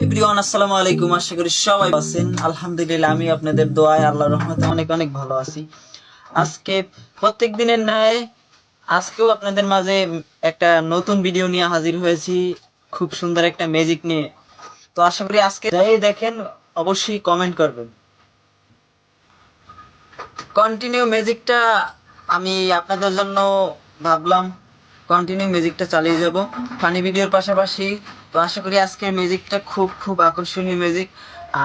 Everyone, আসসালামু আলাইকুম। আশা করি সবাই ভালো আছেন। আলহামদুলিল্লাহ, আমি আপনাদের দোয়ায় আল্লাহর রহমতে অনেক অনেক ভালো আছি। আজকে প্রত্যেক দিনের ন্যায় আজকেও আপনাদের মাঝে একটা নতুন ভিডিও নিয়ে হাজির হয়েছি, খুব সুন্দর একটা ম্যাজিক নিয়ে। তো আশা করি আজকে যাই দেখেন অবশ্যই কমেন্ট করবেন। কন্টিনিউ ম্যাজিকটা আমি আপনাদের জন্য ভাবলাম কন্টিনিউ ম্যাজিকটা চালিয়ে যাব ফানি ভিডিওর পাশাপাশি। তো আশা করি আজকের ম্যাজিকটা খুব খুব আকর্ষণীয় ম্যাজিক।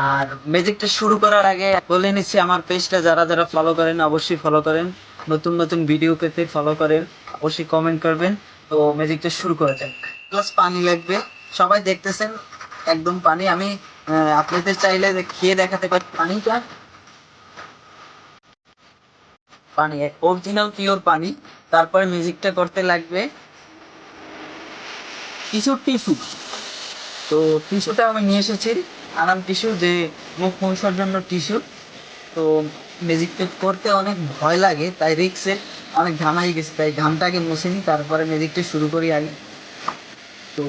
আর ম্যাজিকটা শুরু করার আগে বলে নিচ্ছি, আমার পেজটা যারা যারা ফলো করেন অবশ্যই ফলো করেন, নতুন নতুন ভিডিও পেতে ফলো করেন, অবশ্যই কমেন্ট করবেন। তো ম্যাজিকটা শুরু করা যাক। প্লাস পানি লাগবে, সবাই দেখতেছেন একদম পানি। আমি আপনাদের চাইলে খেয়ে দেখাতে পারি পানিটা। পানি অরিজিনাল পিওর পানি। তারপরে মিউজিকটা করতে লাগবে কিছু টিস্যু। তো টিস্যুটা আমি নিয়ে এসেছি, আরাম টিস্যু, যে মুখ মোছার জন্য টিস্যু। তো ম্যাজিকটা করতে অনেক ভয় লাগে, তাই রিক্সে অনেক ঘামাই গেছে, তাই ঘামটাকে মুছে নিই, তারপরে ম্যাজিকটা শুরু করি আগে। তো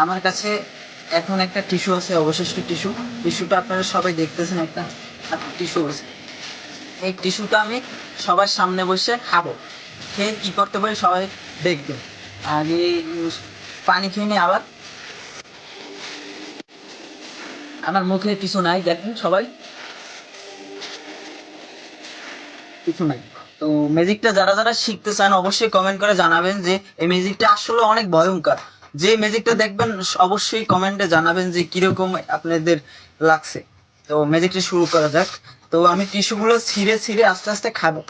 আমার কাছে এখন একটা টিস্যু আছে, অবশিষ্ট টিস্যু। টিস্যুটা আপনারা সবাই দেখতেছেন, একটা টিস্যু আছে। এই টিস্যুটা আমি সবার সামনে বসে খাবো, খেয়ে কি করতে পারি সবাই দেখবে। আগে পানি খেয়ে নিই। আবার আমার মুখে কিছু নাই, দেখেন সবাই কিছু নাই। তো ম্যাজিকটা যারা যারা শিখতে চান অবশ্যই কমেন্ট করে জানাবেন যে এই ম্যাজিকটা আসলে অনেক ভয়ঙ্কর। যে ম্যাজিকটা দেখবেন অবশ্যই কমেন্টে জানাবেন যে কিরকম আপনাদের লাগছে। তো ম্যাজিকটা শুরু করা যাক। তো আমি টিস্যুগুলো ছিঁড়ে ছিঁড়ে আস্তে আস্তে খাবো।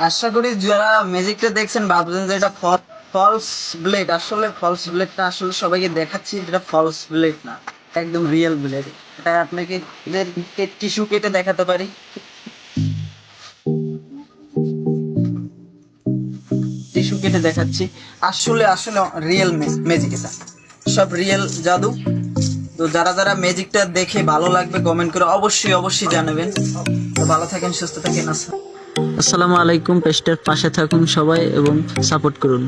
আশা করি যারা ম্যাজিকটা দেখছেন ভাবছেন যে এটা ফলস ব্লেড। আসলে ফলস ব্লেডটা আসলে সবাইকে দেখাচ্ছি, এটা ফলস ব্লেড না, একদম রিয়েল ব্লেড। এটা আপনাকে টিস্যু কেটে দেখাতে পারি। টিস্যু কেটে দেখাচ্ছি। আসলে আসলে রিয়েল ম্যাজিক, এটা সব রিয়েল জাদু। তো যারা যারা ম্যাজিকটা দেখে ভালো লাগবে কমেন্ট করে অবশ্যই অবশ্যই জানাবেন। তো ভালো থাকেন, সুস্থ থাকেন। আসসালামু আলাইকুম। পেজটার পাশে থাকুন সবাই এবং সাপোর্ট করুন।